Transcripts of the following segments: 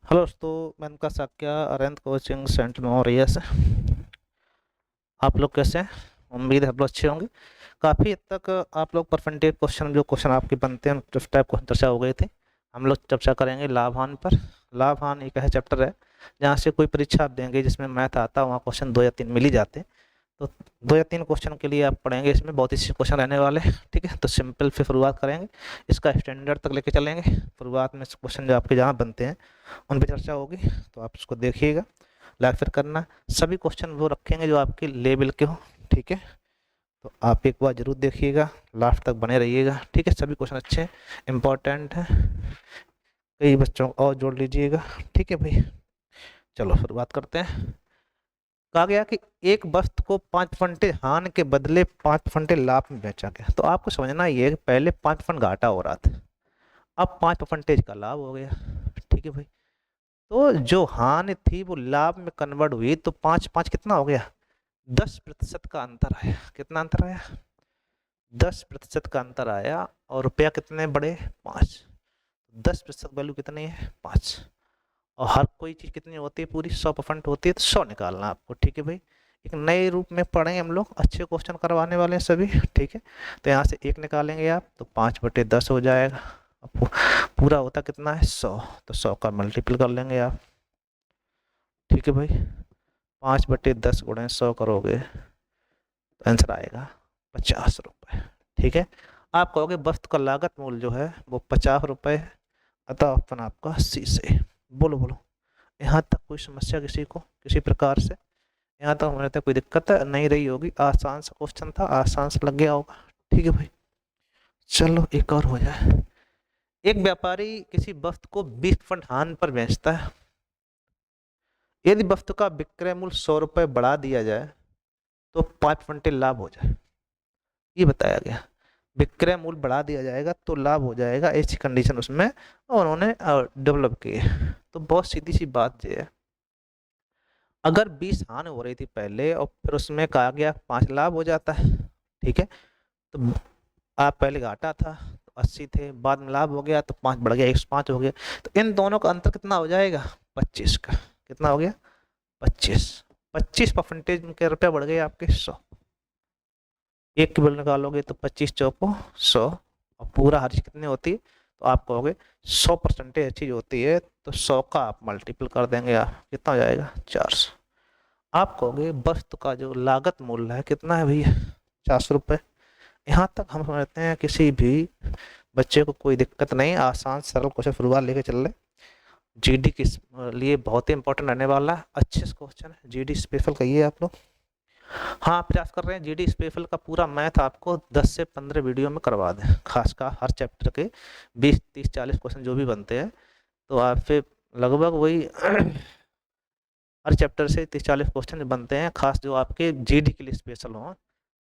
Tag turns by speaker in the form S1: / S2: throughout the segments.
S1: Hello दोस्तों, मैं उनका साक्या अरेंत कोचिंग सेंटर मौरिया से। आप लोग कैसे हैं? उम्मीद है आप लोग अच्छे होंगे। काफ़ी हद तक आप लोग परसेंटेज क्वेश्चन जो क्वेश्चन आपके बनते हैं उस टाइप क्वेश्चन चर्चा हो गए थे। हम लोग चर्चा करेंगे लाभ हानि पर। लाभ हानि एक ऐसा चैप्टर है जहाँ से कोई परीक्षा आप देंगे जिसमें मैथ आता है, वहाँ क्वेश्चन 2 या 3 मिल ही जाते हैं। तो 2 या 3 क्वेश्चन के लिए आप पढ़ेंगे, इसमें बहुत ही क्वेश्चन रहने वाले हैं। ठीक है, तो सिंपल से शुरुआत करेंगे, इसका स्टैंडर्ड तक लेके चलेंगे। शुरुआत में क्वेश्चन जो आपके जहाँ बनते हैं उन पर चर्चा होगी, तो आप उसको देखिएगा, लाइक फिर करना। सभी क्वेश्चन वो रखेंगे जो आपके लेवल के हो। ठीक है, तो आप एक बार जरूर देखिएगा, लास्ट तक बने रहिएगा। ठीक है, सभी क्वेश्चन अच्छे इंपॉर्टेंट हैं, कई बच्चों को और जोड़ लीजिएगा। ठीक है भाई, चलो शुरुआत करते हैं। कहा गया कि एक वस्तु को 5 फंटे हानि के बदले 5 फंटे लाभ में बेचा गया। तो आपको समझना ये है कि पहले 5 फंड घाटा हो रहा था, अब 5 परसेंटेज का लाभ हो गया। ठीक है भाई, तो जो हानि थी वो लाभ में कन्वर्ट हुई, तो 5 5 कितना हो गया? 10% का अंतर आया। कितना अंतर आया? 10% का अंतर आया। और रुपया कितने बढ़े? 5। 10% वैल्यू कितनी है? 5। और हर कोई चीज़ कितनी होती है? पूरी 100% होती है, तो 100 निकालना आपको। ठीक है भाई, एक नए रूप में पढ़ेंगे हम लोग, अच्छे क्वेश्चन करवाने वाले हैं सभी। ठीक है, तो यहाँ से 1 निकालेंगे आप, तो 5/10 हो जाएगा। अब पूरा होता कितना है? 100, तो 100 का मल्टीपल कर लेंगे आप। ठीक है भाई, 5/10 गुणे 100 करोगे तो आंसर आएगा 50 रुपये। ठीक है, आप कहोगे वस्तु का लागत मूल्य जो है वो 50 रुपये है, अतः ऑप्शन आपका सी से। बोलो बोलो, यहाँ तक कोई समस्या किसी को किसी प्रकार से? यहाँ तक हमारे तक कोई दिक्कत नहीं रही होगी। आसान सा क्वेश्चन था, आसान से लग गया होगा। ठीक है भाई, चलो एक और हो जाए। एक व्यापारी किसी वस्तु को 20 फंड हानि पर बेचता है। यदि वस्तु का विक्रय मूल्य 100 रुपये बढ़ा दिया जाए तो 5 फंटे लाभ हो जाए, ये बताया गया। विक्रय मूल्य बढ़ा दिया जाएगा तो लाभ हो जाएगा, ऐसी कंडीशन उसमें और उन्होंने डेवलप की है। तो बहुत सीधी सी बात ये है, अगर 20 हानि हो रही थी पहले और फिर उसमें कहा गया 5 लाभ हो जाता है। ठीक है, तो आप पहले घाटा था तो 80 थे, बाद में लाभ हो गया तो 5 बढ़ गया, 105 हो गया। तो इन दोनों का अंतर कितना हो जाएगा? 25 का। कितना हो गया? 25। 25 परसेंटेज के रुपया बढ़ गए आपके 100। एक की बिल निकालोगे तो 25 चौको 100, और पूरा हर चीज कितनी होती है? तो आप कहोगे 100% चीज होती है, तो 100 का आप मल्टीपल कर देंगे, आप कितना हो जाएगा? 400। आप कहोगे वस्तु का जो लागत मूल्य है कितना है भैया? 400 रुपये। यहाँ तक हम समझते हैं किसी भी बच्चे को कोई दिक्कत नहीं, आसान सरल क्वेश्चन शुरुआत लेके चल रहे। जीडी के लिए बहुत ही इंपॉर्टेंट रहने वाला है, अच्छे से क्वेश्चन है, जीडी स्पेशल कहिए आप लोग। हाँ, प्रयास कर रहे हैं जीडी स्पेशल का पूरा मैथ आपको 10 से 15 वीडियो में करवा दें, खासकर हर चैप्टर के 20 30 40 क्वेश्चन जो भी बनते हैं, तो आप फिर लगभग वही हर चैप्टर से 30 40 क्वेश्चन बनते हैं, खास जो आपके जीडी के लिए स्पेशल हों,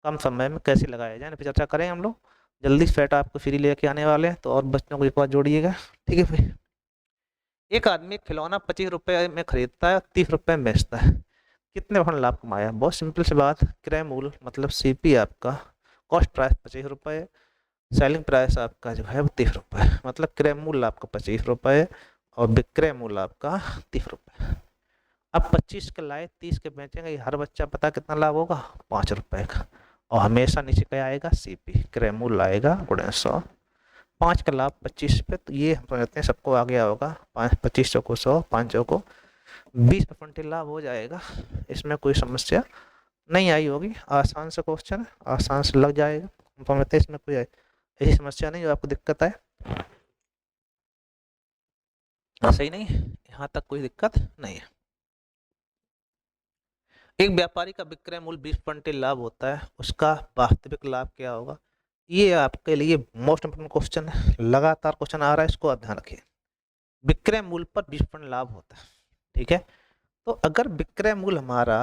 S1: कम समय में कैसे लगाया जाए, फिर चर्चा करें हम लोग। जल्दी सेट आपको फ्री लेके आने वाले हैं, तो और बच्चों को एक बार जोड़िएगा। ठीक है भाई, एक आदमी खिलौना 25 रुपये में खरीदता है, 30 रुपये में बेचता है, कितने फंड लाभ कमाया? बहुत सिंपल सी बात, क्रय मूल्य मतलब सीपी आपका, कॉस्ट प्राइस 25 रुपये, सेलिंग प्राइस आपका जो है वो 30 रुपये, मतलब क्रय मूल्य आपका 25 रुपये और विक्रय मूल्य आपका 30 रुपये। अब 25 के लाए 30 के बेचेंगे, हर बच्चा पता कितना लाभ होगा? 5 रुपये का। और हमेशा नीचे क्या आएगा? सीपी, क्रय मूल्य आएगा गुणे 100। 5 का लाभ 25 पे, तो ये हम समझते हैं सबको आ गया होगा। 25 चौको 100, 5 चौको 20% लाभ हो जाएगा, इसमें कोई समस्या नहीं आई होगी। आसान से क्वेश्चन, आसान से लग जाएगा, हम समझते हैं इसमें कोई ऐसी समस्या नहीं जो आपको दिक्कत आए। सही नहीं, यहाँ तक कोई दिक्कत नहीं है। एक व्यापारी का विक्रय मूल्य 20 लाभ होता है, उसका वास्तविक लाभ क्या होगा? ये आपके लिए मोस्ट इंपोर्टेंट क्वेश्चन है, लगातार क्वेश्चन आ रहा है, इसको आप ध्यान रखिए। विक्रय मूल्य पर 20 लाभ होता है। ठीक है, तो अगर विक्रय मूल्य हमारा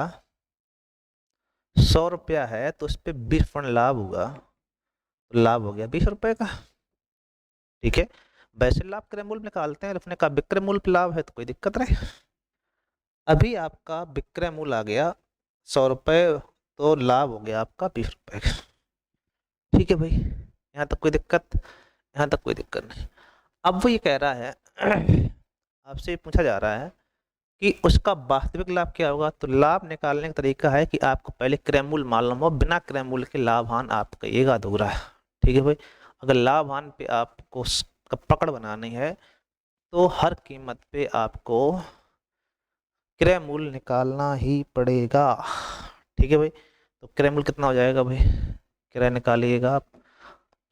S1: 100 रुपया है तो उस पर 20 लाभ हुआ, तो लाभ हो गया 20 रुपये का। ठीक है, वैसे लाभ क्रय मूल्य निकालते हैं, अपने का विक्रय मूल्य पे लाभ है तो कोई दिक्कत नहीं। अभी आपका विक्रय मूल्य आ गया 100 रुपये, तो लाभ हो गया आपका 20 रुपये का। ठीक है भाई, यहाँ तक कोई दिक्कत? यहाँ तक कोई दिक्कत नहीं। अब वो ये कह रहा है आपसे ये पूछा जा रहा है कि उसका वास्तविक लाभ क्या होगा। तो लाभ निकालने का तरीका है कि आपको पहले क्रय मूल्य मालूम हो, बिना क्रय मूल्य के लाभ हानि आप कहिएगा अधूरा है। ठीक है भाई, अगर लाभ हानि पे आपको पकड़ बनानी है तो हर कीमत पे आपको क्रय मूल्य निकालना ही पड़ेगा। ठीक है भाई, तो क्रय मूल्य कितना हो जाएगा भाई, क्रय निकालिएगा आप।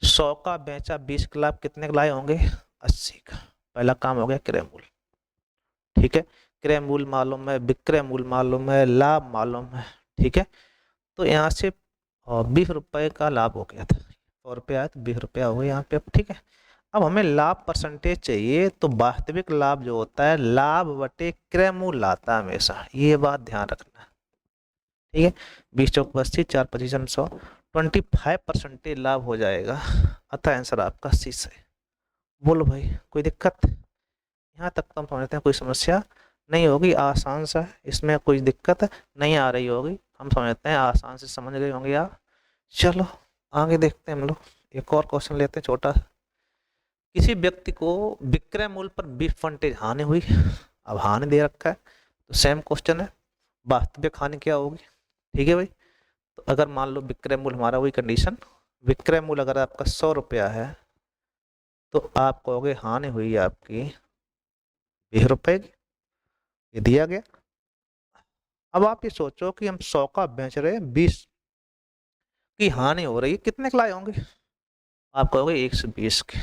S1: 100 का बेचा 20 के लाभ कितने के लाए होंगे, 80 का। पहला काम हो गया क्रय मूल्य। ठीक है, क्रय मूल्य मालूम है, विक्रय मूल्य मालूम है, लाभ मालूम है। ठीक है, तो यहाँ से 20 रुपए का लाभ हो गया था, 100 रुपये आया तो 20 रुपया हो गया यहाँ पे। ठीक है, अब हमें लाभ परसेंटेज चाहिए, तो वास्तविक लाभ जो होता है लाभ बटे क्रय मूल्य आता है हमेशा, ये बात ध्यान रखना। ठीक है, 20 चौक 80, 4 25 100, 25% लाभ हो जाएगा। अतः आंसर आपका सी से। बोलो भाई कोई दिक्कत, यहाँ तक तो हम समझते हैं कोई समस्या नहीं होगी, आसान सा है, इसमें कोई दिक्कत नहीं आ रही होगी, हम समझते हैं आसान से समझ गए होंगे आप। चलो आगे देखते हैं हम लोग, एक और क्वेश्चन लेते हैं छोटा। किसी व्यक्ति को विक्रय मूल्य पर 20% हानि हुई, अब हानि दे रखा है, तो सेम क्वेश्चन है, वास्तविक हानि क्या होगी। ठीक है भाई, तो अगर मान लो विक्रय मूल्य हमारा वही कंडीशन, विक्रय मूल्य अगर आपका 100 रुपया है तो आप कहोगे हानि हुई आपकी 20 रुपए की, ये दिया गया। अब आप ये सोचो कि हम 100 का बेच रहे हैं, 20 की हानि हो रही है, कितने के लाए होंगे, आप कहोगे 120 के।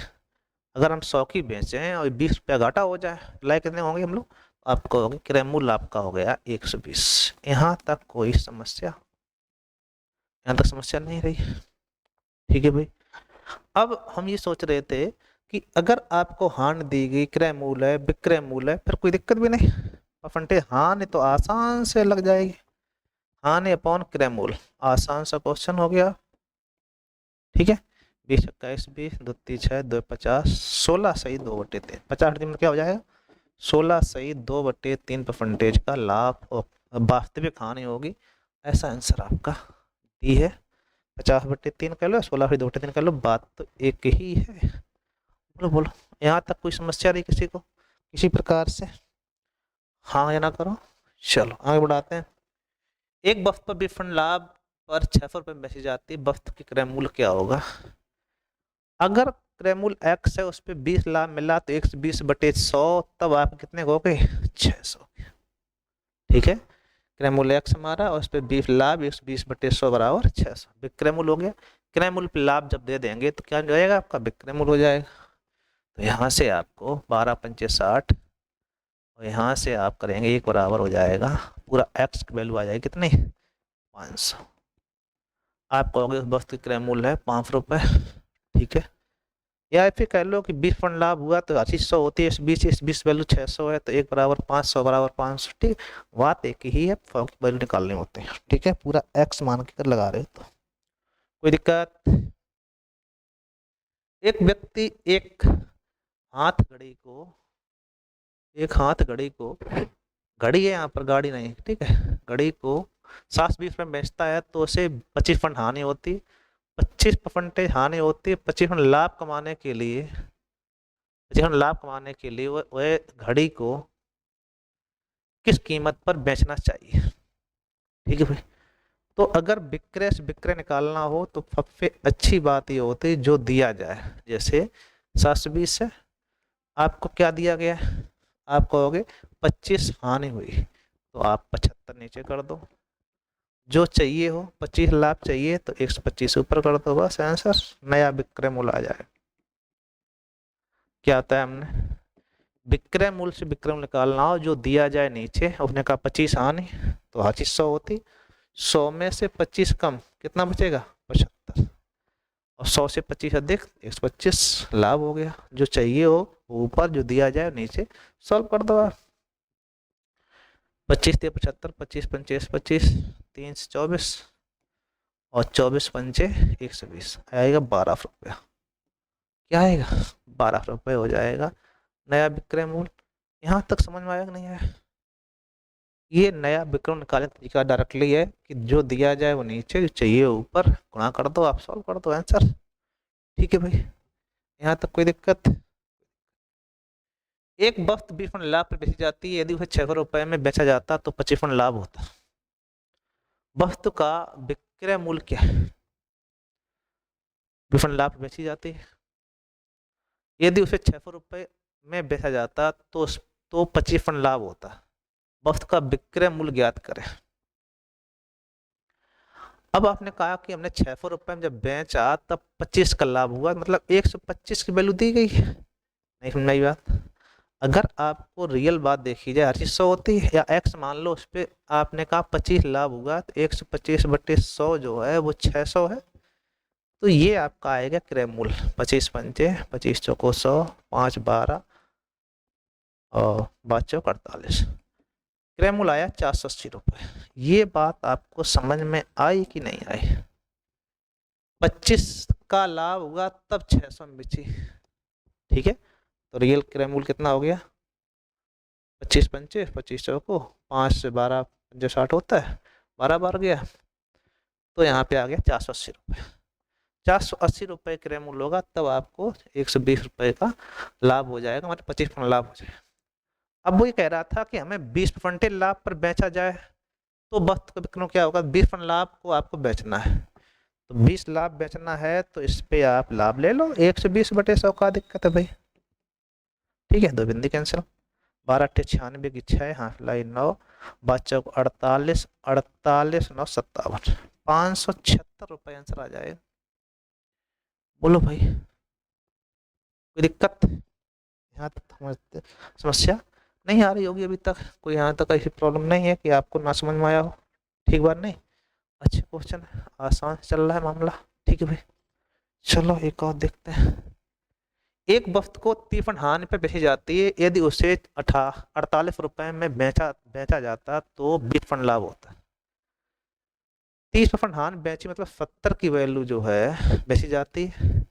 S1: अगर हम 100 की बेचे हैं और 20 रुपया घाटा हो जाए, लाए कितने होंगे हम लोग, आप कहोगे क्रय मूल्य आपका हो गया 120। यहाँ तक कोई समस्या, यहाँ तक समस्या नहीं रही। ठीक है भाई, अब हम ये सोच रहे थे कि अगर आपको हानि दी गई, क्रय मूल्य है, विक्रय मूल्य है, फिर कोई दिक्कत भी नहीं, परसेंटेज हानि तो आसान से लग जाएगी, हानि अपॉन क्रय मूल्य, आसान सा क्वेश्चन हो गया। ठीक है, 20 21 20 2 3 6 2 50, 16 सही 2/3, 50 में क्या हो जाएगा, 16 सही 2/3% का लाभ और वास्तविक हानि होगी। ऐसा आंसर आपका डी है। 50/3 कर लो, 16/2/3 कर लो, बात तो एक ही है। बोलो बोलो, यहाँ तक कोई समस्या रही किसी को किसी प्रकार से, हाँ या ना करो। चलो आगे बढ़ाते हैं। एक वस्तु पर विपणन लाभ पर 600 रुपये में बेची जाती है, वस्तु की क्रय मूल्य क्या होगा। अगर क्रय मूल्य x है, उस पर 20 लाभ मिला तो 120/100, तब आप कितने हो गए 600। ठीक है, क्रय मूल्य x हमारा और उस पर 20 लाभ, 120/100 बराबर 600, विक्रय मूल्य हो गया। क्रय मूल्य पे लाभ जब दे देंगे तो क्या हो जाएगा आपका, विक्रय मूल्य हो जाएगा। तो यहाँ से आपको 12 पंचे 60, और यहाँ से आप करेंगे 1 बराबर हो जाएगा, पूरा x की वैल्यू आ जाएगी कितनी 500। आप कहोगे उस वस्तु की क्रय मूल्य है 500 रुपये। ठीक है, या फिर कह लो कि 20% लाभ हुआ तो 800 होती है, इस 20 वैल्यू 600 है, तो 1 बराबर 500 बराबर 500। ठीक, बात एक ही है, वैल्यू निकालने होते हैं। ठीक है, पूरा x मान के लगा रहे हो तो कोई दिक्कत। एक व्यक्ति एक हाथ घड़ी को, एक हाथ घड़ी को, घड़ी है यहाँ पर गाड़ी नहीं, ठीक है, घड़ी को 720 में बेचता है तो उसे 25% हानि होती है, 25% हानि होती है, 25% लाभ कमाने के लिए, 25% लाभ कमाने के लिए वह घड़ी को किस कीमत पर बेचना चाहिए। ठीक है भाई, तो अगर विक्रय से विक्रय निकालना हो तो सबसे अच्छी बात ये होती है जो दिया जाए, जैसे 720 है, आपको क्या दिया गया है, आप कहोगे 25 हानि हुई, तो आप 75 नीचे कर दो, जो चाहिए हो 25 लाख चाहिए तो 125 ऊपर कर दो, बस आंसर नया विक्रय मूल्य आ जाए। क्या आता है, हमने विक्रय मूल्य से विक्रय मूल्य निकालना हो, जो दिया जाए नीचे, उसने कहा 25 हानि, तो 2500 होती, 100 में से 25 कम कितना बचेगा 75, और 100 से 25 अधिक 125 लाभ हो गया, जो चाहिए हो ऊपर, जो दिया जाए नीचे, सॉल्व कर दो आप। 25 से 75, 25 पंचे 25, 3 से 24, और 24 पंचे 120, आएगा 12 रुपया। क्या आएगा 12 रुपये हो जाएगा नया विक्रय मूल्य। यहाँ तक समझ में आया कि नहीं आया। ये नया विक्रय निकालने का तरीका डायरेक्टली है कि जो दिया जाए वो नीचे, जो चाहिए ऊपर, गुणा कर दो, आप सॉल्व कर दो आंसर। ठीक है भाई, यहाँ तक कोई दिक्कत। एक वस्तु 20 फंड लाभ पर बेची जाती है, यदि उसे 600 रुपए में बेचा जाता तो 25 फंड लाभ होता। वस्तु का विक्रय मूल्य क्या है? 20 फंड लाभ पर बेची जाती है, यदि उसे 600 रुपए में बेचा जाता तो 25 फंड लाभ होता। वस्तु का विक्रय मूल्य ज्ञात करें। अब आपने कहा कि हमने 600 रुपए में जब बेचा तब 25 का लाभ हुआ, मतलब 125 की वैल्यू दी गई है। नहीं समझ आई बात? अगर आपको रियल बात देखी जाए, हर चीज 100 होती है, या एक्स मान लो, उस पर आपने कहा 25 लाभ होगा, तो 125/100 जो है वो 600 है। तो ये आपका आएगा क्रय मूल्य। 25 पंचे 25 चौको 100, 5 12 और 5 चौक 48। क्रय मूल्य आया 480 रुपये। ये बात आपको समझ में आई कि नहीं आई? 25 का लाभ हुआ तब 600 में बेची, ठीक है। तो रियल क्रय मूल्य कितना हो गया? 25 पंचे 25 चौको 5 से 12 पंचे 60 होता है, 12 बार गया, तो यहाँ पे आ गया 480 रुपये। 480 रुपये क्रय मूल्य होगा, तब आपको 120 रुपये का लाभ हो जाएगा, मतलब 25 लाभ हो जाएगा। अब वो ये कह रहा था कि हमें 20% लाभ पर बेचा जाए, तो वस्तु का विक्रय क्या होगा? 20 लाभ को आपको बेचना है, तो 20 लाभ बेचना है, तो इस पे आप लाभ ले लो 120/100। का दिक्कत है भाई? ठीक है, दो बिंदी कैंसिल। 12 8 96 की 6, हाफ लाई 9, 5 48, 48 9 57, 576 रुपये आंसर आ जाएगा। बोलो भाई, कोई दिक्कत यहाँ तक? समस्या नहीं आ रही होगी अभी तक? कोई यहाँ तक ऐसी प्रॉब्लम नहीं है कि आपको ना समझ में आया हो? ठीक बात नहीं? अच्छे क्वेश्चन है, आसान चल रहा है मामला। ठीक है भाई, चलो एक और देखते हैं। एक वस्तु को 30 हानि पे बेची जाती है, यदि उसे 48 रुपए में बेचा जाता तो 20 लाभ होता। 30 हानि बेची मतलब 70 की वैल्यू जो है बेची जाती है।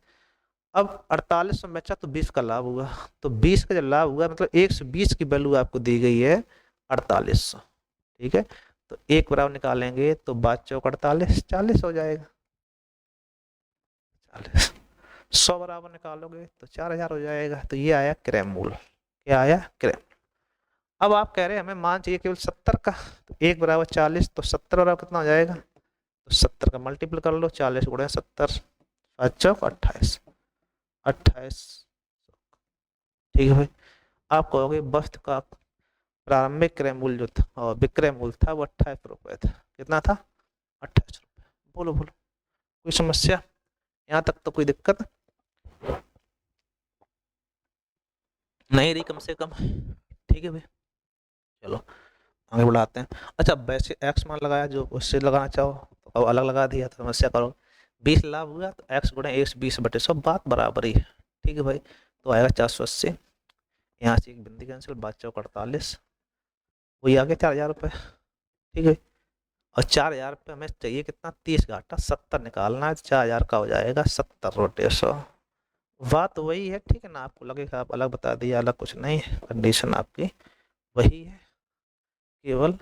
S1: अब 48 में बेचा तो 20 का लाभ हुआ, तो 20 का जब लाभ हुआ मतलब 120 की वैल्यू आपको दी गई है 4800। ठीक है, तो एक बराबर निकालेंगे तो 5 चौक 48, 40 हो जाएगा। 40 100 बराबर निकालोगे तो 4000 हो जाएगा। तो ये आया क्रय मूल्य। क्या आया? क्रय। अब आप कह रहे हैं हमें मान चाहिए केवल 70 का, तो 1 बराबर 40, तो 70 बराबर कितना हो जाएगा? तो 70 का मल्टीपल कर लो, 40 गुणे 70, 5 चौक 28, 28। ठीक है भाई, आप कहोगे वस्तु का प्रारंभिक क्रय मूल्य जो था और विक्रय मूल्य था वो 28 रुपये था। कितना था? 28 रुपये। बोलो बोलो, कोई समस्या यहाँ तक? तो कोई दिक्कत नहीं रही कम से कम? ठीक है भाई, चलो आगे बढ़ाते हैं। अच्छा, वैसे एक्स मान लगाया, जो उससे लगाना चाहो तो अलग लगा दिया, तो समस्या करो। 20 लाभ हुआ तो एक्स गुणे 120/100, बात बराबर ही है। ठीक है भाई, तो आएगा 480। यहाँ से एक बिंदी कैंसिल, 5 चौक 48, वही आ गया 4000 रुपये। ठीक है, और 4000 रुपये हमें चाहिए कितना? 30 घाटा 70 निकालना है, 4000 का हो जाएगा 70/100। बात वही है, ठीक है ना? आपको लगेगा आप अलग बता दिया, अलग कुछ नहीं है, कंडीशन आपकी वही है, केवल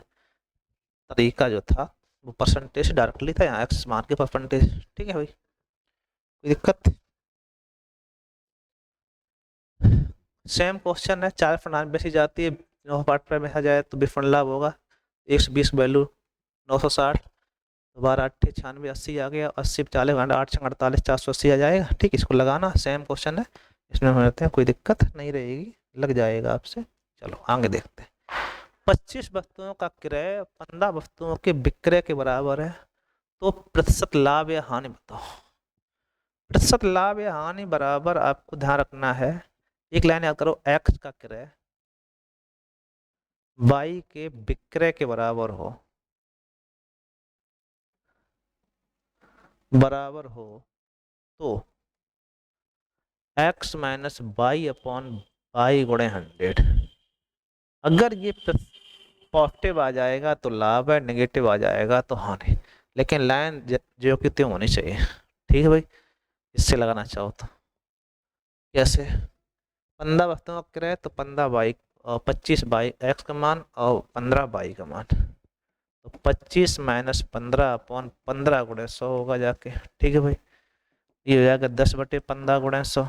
S1: तरीका जो था वो परसेंटेज डायरेक्टली था, यहाँ एक्स मान के परसेंटेज। ठीक है भाई, कोई दिक्कत? सेम क्वेश्चन है, 4 फंड बेची जाती है, 9 पार्ट पर बेचा जाए तो 20 लाभ होगा। 120 वैल्यू 960, 12 8 96 80 आ गया, 80 40 8 48 480 आ जाएगा। ठीक, इसको लगाना, सेम क्वेश्चन है, इसमें हम रहते हैं, कोई दिक्कत नहीं रहेगी, लग जाएगा आपसे। चलो आगे देखते हैं। 25 वस्तुओं का क्रय 15 वस्तुओं के विक्रय के बराबर है, तो प्रतिशत लाभ या हानि बताओ। प्रतिशत लाभ या हानि बराबर आपको ध्यान रखना है, एक लाइन याद करो, एक्स का क्रय वाई के विक्रय के बराबर हो, तो x minus Y upon Y गुणे 100। अगर ये पॉजिटिव आ जाएगा तो लाभ है, नेगेटिव आ जाएगा तो हानि, लेकिन लाइन जो कि त्यों होनी चाहिए। ठीक है भाई, इससे लगाना चाहो तो कैसे? 15 वस्तुओं का क्रय, तो 15 बाई और 25 बाई एक्स का मान और 15 बाई का मान, तो 25 माइनस 15 अपॉन 15 गुणे 100 होगा जाके। ठीक है भाई, ये हो जाएगा 10/15 गुणे 100।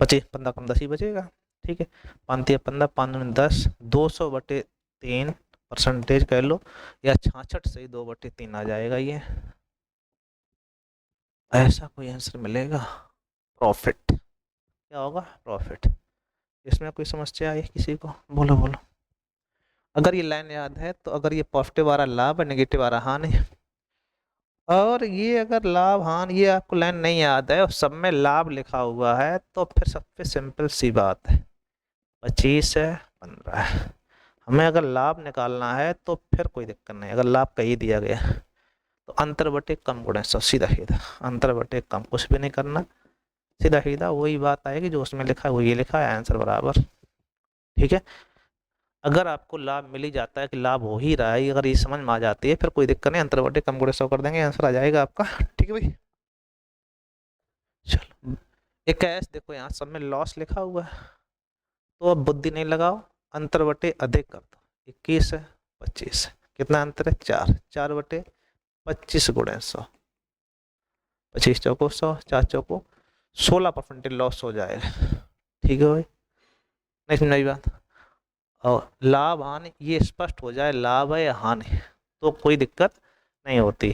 S1: 25 15 कम 10 ही बचेगा। ठीक है, 5 या 15, 5 में 10, 200/3 कह लो, या 66 से ही 2/3 आ जाएगा ये। ऐसा कोई आंसर मिलेगा। प्रॉफिट क्या होगा? प्रॉफिट। इसमें कोई समस्या आई किसी को? बोलो बोलो। अगर ये लाइन याद है तो अगर ये पॉजिटिव वाला लाभ है, नेगेटिव वाला हानि, और ये अगर लाभ हानि, ये आपको लाइन नहीं याद है और सब में लाभ लिखा हुआ है, तो फिर सबसे सिंपल सी बात है, 25 है 15 है। हमें अगर लाभ निकालना है तो फिर कोई दिक्कत नहीं, अगर लाभ कहीं दिया गया तो अंतर बटे कम गुणे 100, सीधा सीधा अंतर बटे कम, कुछ भी नहीं करना, सीधा सीधा वही बात आएगी जो उसमें लिखा है, वो ये लिखा है, आंसर बराबर। ठीक है, अगर आपको लाभ मिल ही जाता है कि लाभ हो ही रहा है, अगर ये समझ में आ जाती है, फिर कोई दिक्कत नहीं, अंतर बटे कम गुणे 100 कर देंगे, आंसर आ जाएगा आपका। ठीक है भाई, चलो एक कैश देखो, यहाँ सब में लॉस लिखा हुआ है, तो अब बुद्धि नहीं लगाओ, अंतर बटे अधिक कर दो, 21 है 25 है, कितना अंतर है? 4, 4/25 गुणे 100, 25 चौको 100, 4 चौको 16% लॉस हो जाएगा। ठीक है भाई, नहीं समझ बात? और लाभ हानि ये स्पष्ट हो जाए, लाभ है या हानि, तो कोई दिक्कत नहीं होती,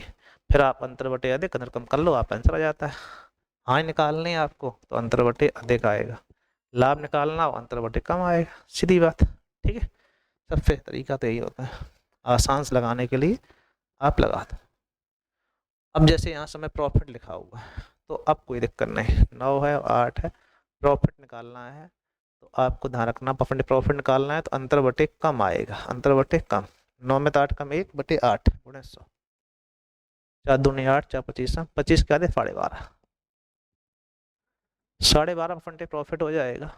S1: फिर आप अंतर बटे अधिक अंतर कम कर लो, आप आंसर आ जाता है। हानि निकालनी है आपको तो अंतर बटे अधिक आएगा, लाभ निकालना हो अंतर बटे कम आएगा, सीधी बात। ठीक है, सबसे तरीका तो यही होता है, आसान से लगाने के लिए आप लगा दो। अब जैसे यहाँ समय प्रॉफिट लिखा हुआ है, तो अब कोई दिक्कत नहीं, 9 है 8 है, प्रॉफिट निकालना है तो आपको ध्यान रखना, प्रॉफिट निकालना है तो अंतर बटे कम आएगा, अंतर बटे कम, 9 में तो 8 कम, 1/8 गुणे 100, 4 दूनी 8, 4 25, 25 क्या दे 12.5, 12.5% प्रॉफिट हो जाएगा,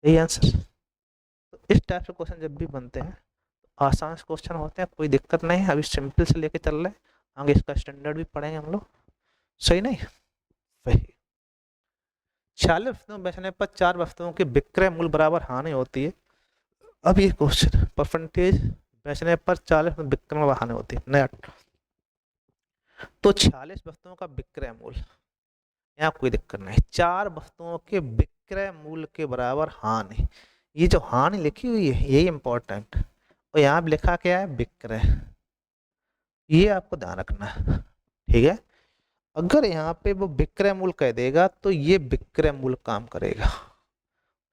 S1: यही आंसर। तो इस टाइप से क्वेश्चन जब भी बनते हैं तो आसान से क्वेश्चन होते हैं, कोई दिक्कत नहीं है, अभी सिंपल से लेके चल रहे हैं, आगे इसका स्टैंडर्ड भी पढ़ेंगे हम लोग, सही नहीं? सही। 46 वस्तुओं बेचने पर 4 वस्तुओं की विक्रय मूल्य बराबर हानि होती है। अब ये क्वेश्चन परसेंटेज बेचने पर 40 में विक्रय मूल्य हानि होती है, नया, तो 46 वस्तुओं का विक्रय मूल्य, यहाँ कोई दिक्कत नहीं, 4 वस्तुओं के विक्रय मूल्य के बराबर हानि, ये जो हानि लिखी हुई है यही इंपॉर्टेंट, और यहाँ लिखा क्या है? विक्रय, ये आपको ध्यान रखना है। ठीक है, अगर यहाँ पे वो विक्रय मूल्य कह देगा तो ये विक्रय मूल्य काम करेगा,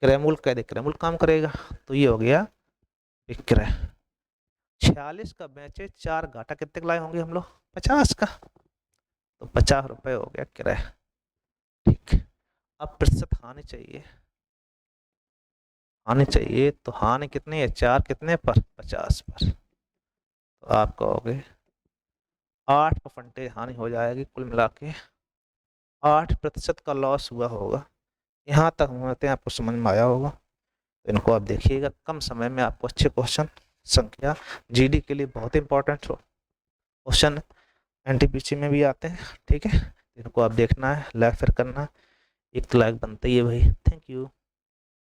S1: क्रय मूल्य कह दे क्रय मूल्य काम करेगा, तो ये हो गया विक्रय। 46 का बेचे 4 घाटा, कितने लाए होंगे हम लोग? 50 का, तो 50 रुपये हो गया क्रय। ठीक, अब प्रतिशत हानि चाहिए, हानि चाहिए तो हानि कितनी है? 4 कितने पर? 50 पर, तो आप कहोगे 8% हानि हो जाएगी, कुल मिला के 8% का लॉस हुआ होगा। यहाँ तक होते हैं आपको समझ में आया होगा, तो इनको आप देखिएगा, कम समय में आपको अच्छे क्वेश्चन, संख्या जीडी के लिए बहुत इंपॉर्टेंट क्वेश्चन एनटीपीसी में भी आते हैं। ठीक है, इनको आप देखना है, लाइक शेयर करना, एक लाइक बनता ही है भाई। Thank you.